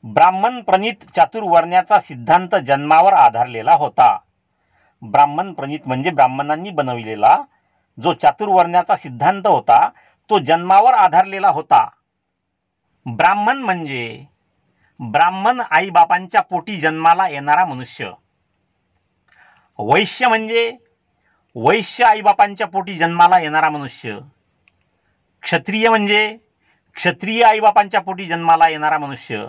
ब्राह्मण प्रणीत चातुर्वर्ण्याचा सिद्धांत जन्मावर आधारलेला होता. ब्राह्मण प्रणीत म्हणजे ब्राह्मणांनी बनविलेला जो चातुर्वर्ण्याचा सिद्धांत होता तो जन्मावर आधारलेला होता. ब्राह्मण म्हणजे ब्राह्मण आईबापांच्या पोटी जन्माला येणारा मनुष्य. वैश्य म्हणजे वैश्य आईबापांच्या पोटी जन्माला येणारा मनुष्य. क्षत्रिय म्हणजे क्षत्रिय आईबापांच्या पोटी जन्माला येणारा मनुष्य.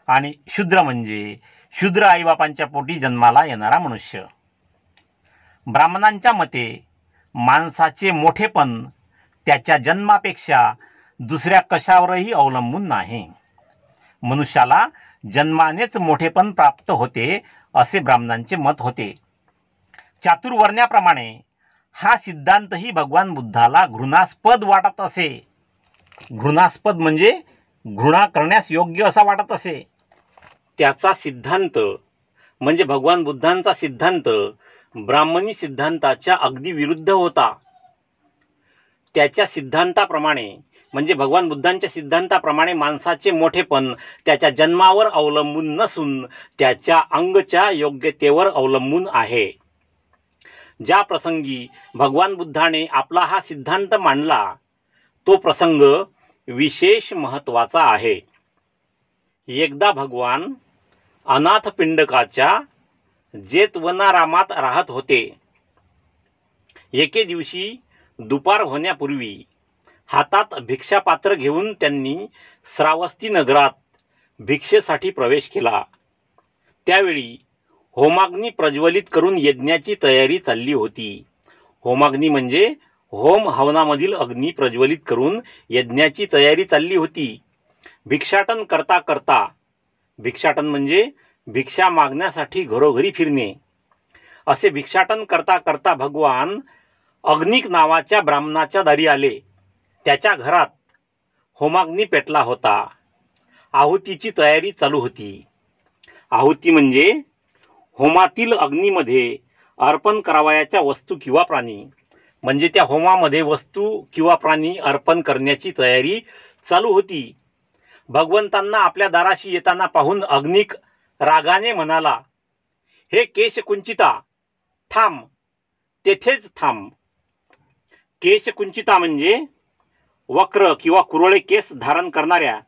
आणि शूद्र म्हणजे शूद्र आईबापांच्या पोटी जन्माला येणारा मनुष्य. ब्राह्मणांच्या मते माणसाचे मोठेपण त्याच्या जन्मापेक्षा दुसऱ्या कशावरही अवलंबून नाही. मनुष्याला जन्मानेच मोठेपण प्राप्त होते असे ब्राह्मणांचे मत होते. चातुर्वर्ण्याप्रमाणे हा सिद्धांतही भगवान बुद्धाला घृणास्पद वाटत असे. घृणास्पद म्हणजे घृणा करण्यास योग्य असा वाटत असे. त्याचा सिद्धांत म्हणजे भगवान बुद्धांचा सिद्धांत ब्राह्मणी सिद्धांताच्या अगदी विरुद्ध होता. त्याच्या सिद्धांताप्रमाणे म्हणजे भगवान बुद्धांच्या सिद्धांताप्रमाणे माणसाचे मोठेपण त्याच्या जन्मावर अवलंबून नसून त्याच्या अंगच्या योग्यतेवर अवलंबून आहे. ज्या प्रसंगी भगवान बुद्धाने आपला हा सिद्धांत मांडला तो प्रसंग विशेष महत्त्वाचा आहे. एकदा भगवान अनाथपिंडकाच्या जेतवनारामात राहत होते. एके दिवशी दुपार होण्यापूर्वी हातात भिक्षापात्र घेऊन त्यांनी श्रावस्ती नगरात भिक्षेसाठी प्रवेश केला. त्यावेळी होमाग्नी प्रज्वलित करून यज्ञाची तयारी चालली होती. होमाग्नी म्हणजे होम हवनामधील अग्नी प्रज्वलित करून यज्ञाची तयारी चालली होती. भिक्षाटन करता करता, भिक्षाटन म्हणजे भिक्षा मागण्यासाठी घरोघरी फिरणे, असे भिक्षाटन करता करता भगवान अग्निक नावाच्या ब्राह्मणाच्या दारी आले. त्याच्या घरात होमाग्नी पेटला होता. आहुतीची तयारी चालू होती. आहुती म्हणजे होमातील अग्नीमध्ये अर्पण करावयाच्या वस्तू किंवा प्राणी, म्हणजे त्या होमामध्ये वस्तू किंवा प्राणी अर्पण करण्याची तयारी चालू होती. भगवंतांना आपल्या दाराशी येताना पाहून अग्निक रागाने म्हणाला, हे केशकुंचिता, थांब, तेथेच थांब. केशकुंचिता म्हणजे वक्र किंवा कुरळे केस धारण करणाऱ्या,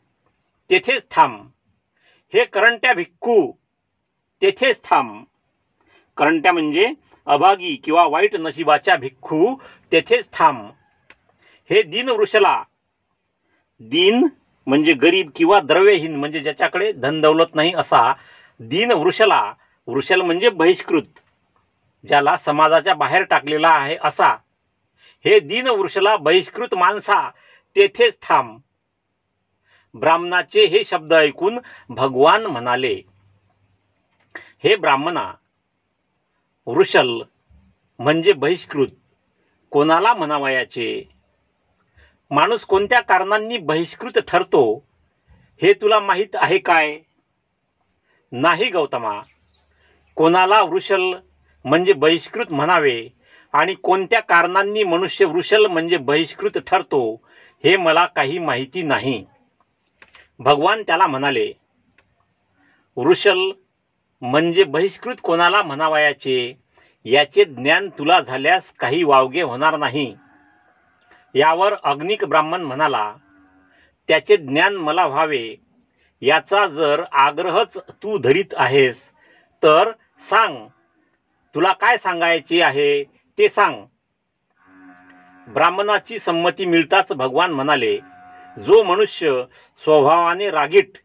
तेथेच थांब. हे करंट्या भिक्खू, तेथेच थांब. करंट्या म्हणजे अभागी किंवा वाईट नशिबाच्या भिक्खू, तेथेच थांब. हे दीनवृषला, दीन म्हणजे गरीब किंवा द्रव्यहीन म्हणजे ज्याच्याकडे धन दौलत नाही असा दीनवृषला, वृषल म्हणजे बहिष्कृत, ज्याला समाजाच्या बाहेर टाकलेला आहे असा. हे दीनवृषला बहिष्कृत माणसा, तेथेच थांब. ब्राह्मणाचे हे शब्द ऐकून भगवान म्हणाले, हे ब्राह्मणा, वृषल म्हणजे बहिष्कृत कोणाला म्हणावयाचे? माणूस कोणत्या कारणांनी बहिष्कृत ठरतो हे तुला माहीत आहे काय? नाही गौतमा. कोणाला वृषल म्हणजे बहिष्कृत म्हणावे आणि कोणत्या कारणांनी मनुष्य वृषल म्हणजे बहिष्कृत ठरतो हे मला काही माहिती नाही. भगवान त्याला म्हणाले, वृषल म्हणजे बहिष्कृत कोणाला म्हणावयाचे याचे ज्ञान तुला झाल्यास काही वावगे होणार नाही. यावर अग्निक ब्राह्मण म्हणाला, त्याचे ज्ञान मला व्हावे याचा जर आग्रहच तू धरीत आहेस तर सांग, तुला काय सांगायचे आहे ते सांग. ब्राह्मणाची संमती मिळताच भगवान म्हणाले, जो मनुष्य स्वभावाने रागीट,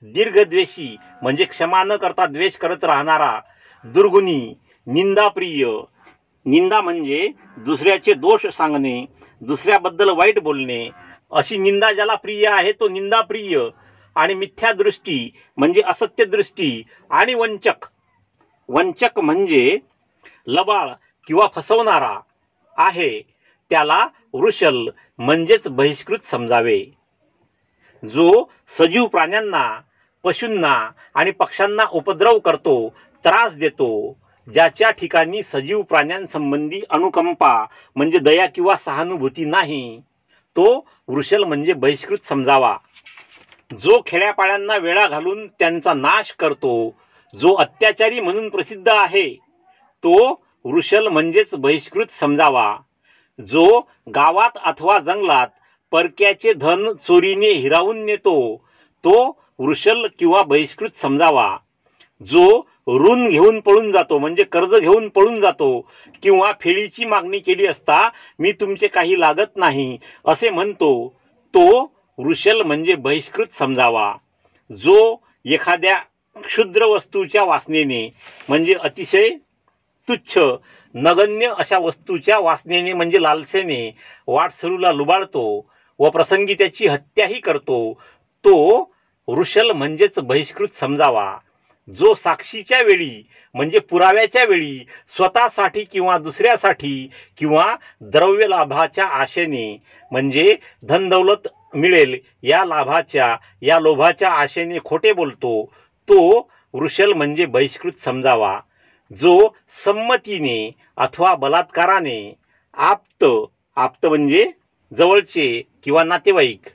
दीर्घद्वेषी म्हणजे क्षमा न करता द्वेष करत राहणारा, दुर्गुणी, निंदाप्रिय, निंदा म्हणजे दुसऱ्याचे दोष सांगणे, दुसऱ्याबद्दल वाईट बोलणे, अशी निंदा ज्याला प्रिय आहे तो निंदाप्रिय, आणि मिथ्या दृष्टी म्हणजे असत्य दृष्टी, आणि वंचक, वंचक म्हणजे लबाळ किंवा फसवणारा आहे त्याला वृषल म्हणजेच बहिष्कृत समजावे. जो सजीव प्राण्यांना, पशूंना आणि पक्ष्यांना उपद्रव करतो, त्रास देतो, ज्याच्या ठिकाणी सजीव प्राण्यांसंबंधी अनुकंपा म्हणजे दया किंवा सहानुभूती नाही, तो वृषल म्हणजे बहिष्कृत समजावा. जो खेड्यापाड्यांना वेळा घालून त्यांचा नाश करतो, जो अत्याचारी म्हणून प्रसिद्ध आहे, तो वृषल म्हणजेच बहिष्कृत समजावा. जो गावात अथवा जंगलात परक्याचे धन चोरीने हिरावून नेतो, तो वृषल किंवा बहिष्कृत समजावा. जो ऋण घेऊन पळून जातो म्हणजे कर्ज घेऊन पळून जातो किंवा फेडीची मागणी केली असता मी तुमचे काही लागत नाही असे म्हणतो, तो वृषल म्हणजे बहिष्कृत समजावा. जो एखाद्या क्षुद्र वस्तूच्या वासनेने म्हणजे अतिशय तुच्छ नगण्य अशा वस्तूच्या वासनेने म्हणजे लालसेने वाटसरूला लुबाडतो व प्रसंगी त्याची हत्याही करतो, तो वृषल म्हणजेच बहिष्कृत समजावा. जो साक्षीच्या वेळी म्हणजे पुराव्याच्या वेळी स्वतःसाठी किंवा दुसऱ्यासाठी किंवा द्रव्य लाभाच्या आशेने म्हणजे धनदौलत मिळेल या लोभाच्या आशेने खोटे बोलतो, तो वृषल म्हणजे बहिष्कृत समजावा. जो संमतीने अथवा बलात्काराने आप्त म्हणजे जवळचे किंवा नातेवाईक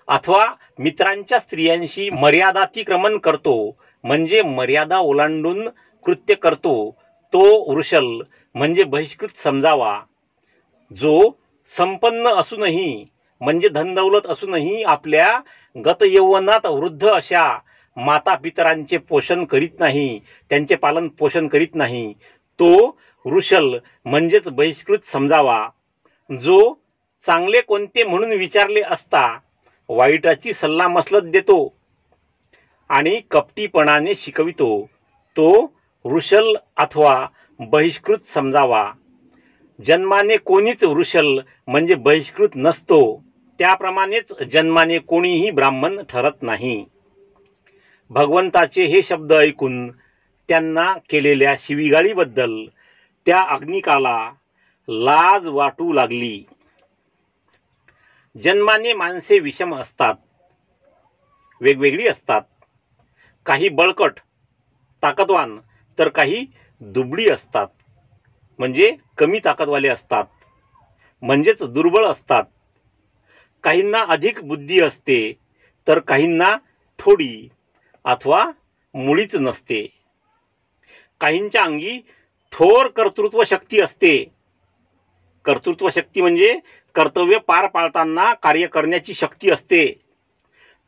अथवा मित्रांच्या स्त्रियांशी मर्यादातिक्रमण करतो म्हणजे मर्यादा ओलांडून कृत्य करतो, तो वृषल म्हणजे बहिष्कृत समजावा. जो संपन्न असूनही म्हणजे धनदौलत असूनही आपल्या गतयौवनात वृद्ध अशा माता पितरांचे पोषण करीत नाही, त्यांचे पालन पोषण करीत नाही, तो वृषल म्हणजेच बहिष्कृत समजावा. जो चांगले कोणते म्हणून विचारले असता वाईटाची सल्लामसलत देतो आणि कपटीपणाने शिकवितो, तो वृषल अथवा बहिष्कृत समजावा. जन्माने कोणीच वृषल म्हणजे बहिष्कृत नसतो, त्याप्रमाणेच जन्माने कोणीही ब्राह्मण ठरत नाही. भगवंताचे हे शब्द ऐकून त्यांना केलेल्या शिवीगाळीबद्दल त्या अग्निकाला लाज वाटू लागली. जन्माने माणसे विषम असतात, वेगवेगळी असतात. काही बळकट ताकदवान तर काही दुबळी असतात म्हणजे कमी ताकदवाले असतात, म्हणजेच दुर्बळ असतात. काहींना अधिक बुद्धी असते तर काहींना थोडी अथवा मुळीच नसते. काहींच्या अंगी थोर कर्तृत्व शक्ती असते. कर्तृत्व शक्ती म्हणजे कर्तव्य पार पाडताना कार्य करण्याची शक्ती असते,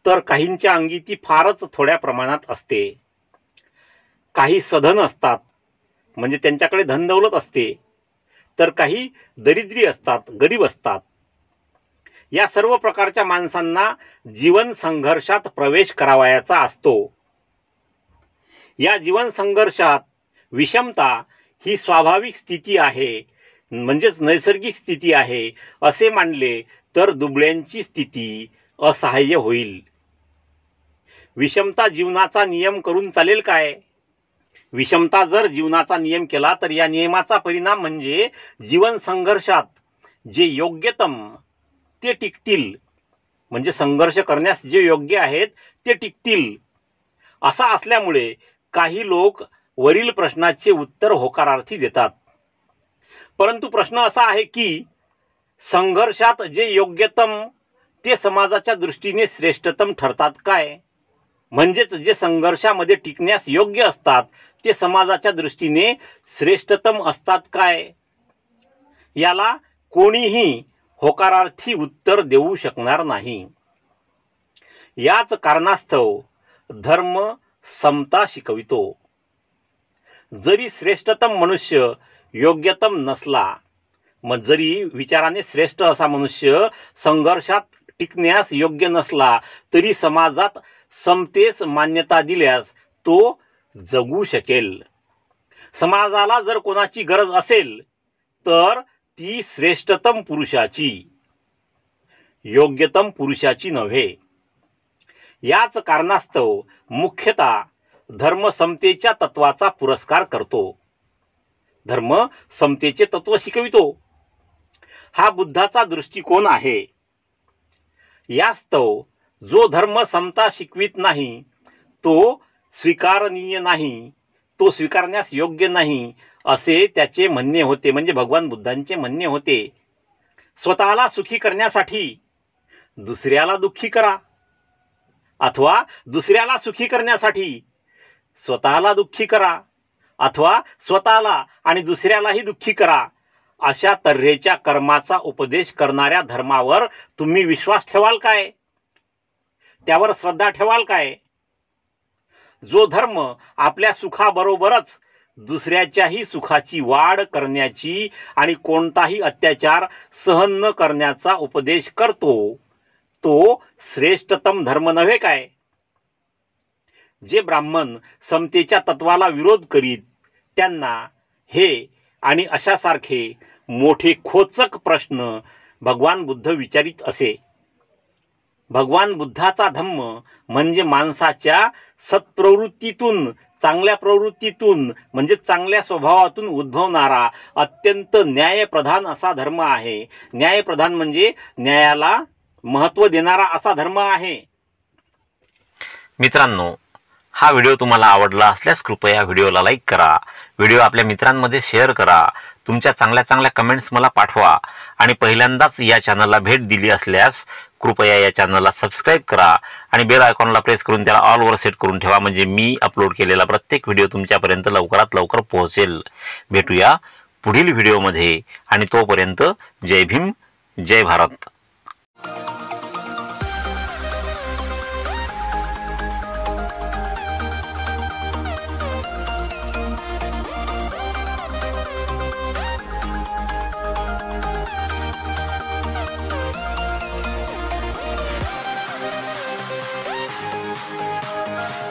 तर काहींच्या अंगी ती फारच थोड्या प्रमाणात असते. काही सधन असतात म्हणजे त्यांच्याकडे धनदौलत असते, तर काही दरिद्री असतात, गरीब असतात. या सर्व प्रकारच्या माणसांना जीवन संघर्षात प्रवेश करावयाचा असतो. या जीवन संघर्षात विषमता ही स्वाभाविक स्थिती आहे म्हणजेच नैसर्गिक स्थिती आहे असे मानले तर दुबळ्यांची स्थिती असहाय्य होईल. विषमता जीवनाचा नियम करून चालेल काय? विषमता जर जीवनाचा नियम केला तर या नियमाचा परिणाम म्हणजे जीवन संघर्षात जे योग्यतम ते टिकतील, म्हणजे संघर्ष करण्यास जे योग्य आहेत ते टिकतील. असा असल्यामुळे काही लोक वरील प्रश्नाचे उत्तर होकारार्थी देतात. परंतु प्रश्न असा आहे की संघर्षात जे योग्यतम ते समाजाच्या दृष्टीने श्रेष्ठतम ठरतात काय? म्हणजेच जे संघर्षामध्ये टिकण्यास योग्य असतात ते समाजाच्या दृष्टीने श्रेष्ठतम असतात काय? याला कोणीही होकारार्थी उत्तर देऊ शकणार नाही. याच कारणास्तव धर्म समता शिकवितो. जरी श्रेष्ठतम मनुष्य योग्यतम नसला, मग जरी विचाराने श्रेष्ठ असा मनुष्य संघर्षात टिकण्यास योग्य नसला तरी समाजात समतेस मान्यता दिल्यास तो जगू शकेल. समाजाला जर कोणाची गरज असेल तर ती श्रेष्ठतम पुरुषाची, योग्यतम पुरुषाची नव्हे. याच कारणास्तव मुख्यतः धर्म समतेच्या तत्वाचा पुरस्कार करतो. धर्म समतेचे तत्व शिकवितो. हा बुद्धाचा दृष्टिकोन आहे. यास्तव जो धर्म समता शिकवित नाही तो स्वीकारणीय नाही, तो स्वीकारण्यास योग्य नाही असे त्याचे म्हणणे होते, म्हणजे भगवान बुद्धांचे म्हणणे होते. स्वतःला सुखी करण्यासाठी दुसऱ्याला दुःखी करा, अथवा दुसऱ्याला सुखी करण्यासाठी स्वतःला दुःखी करा, अथवा स्वतःला आणि दुसऱ्यालाही दुःखी करा. अशा तऱ्हेच्या कर्माचा उपदेश करणाऱ्या धर्मावर तुम्ही विश्वास ठेवाल काय? त्यावर श्रद्धा ठेवाल काय? जो धर्म आपल्या सुखाबरोबरच दुसऱ्याच्याही सुखाची वाढ करण्याची आणि कोणताही अत्याचार सहन न करण्याचा उपदेश करतो, तो श्रेष्ठतम धर्म नव्हे काय? जे ब्राह्मण समतेच्या तत्वाला विरोध करीत, त्यांना हे आणि अशासारखे मोठे खोचक प्रश्न भगवान बुद्ध विचारित असे. भगवान बुद्धाचा धम्म म्हणजे माणसाच्या सत्प्रवृत्तीतून, चांगल्या प्रवृत्तीतून म्हणजे चांगल्या स्वभावातून उद्भवणारा अत्यंत न्यायप्रधान असा धर्म आहे. न्यायप्रधान म्हणजे न्यायाला महत्त्व देणारा असा धर्म आहे. मित्रांनो, हा व्हिडिओ तुम्हाला आवडला असल्यास कृपया व्हिडिओला लाईक करा, व्हिडिओ आपल्या मित्रांमध्ये शेअर करा, तुमच्या चांगल्या चांगल्या कमेंट्स मला पाठवा आणि पहिल्यांदाच या चॅनलला भेट दिली असल्यास कृपया या चॅनलला सबस्क्राईब करा आणि बेल आयकॉनला प्रेस करून त्याला ऑलवर सेट करून ठेवा, म्हणजे मी अपलोड केलेला प्रत्येक व्हिडिओ तुमच्यापर्यंत लवकरात लवकर पोहोचेल. भेटूया पुढील व्हिडिओमध्ये आणि तोपर्यंत जय भीम, जय भारत.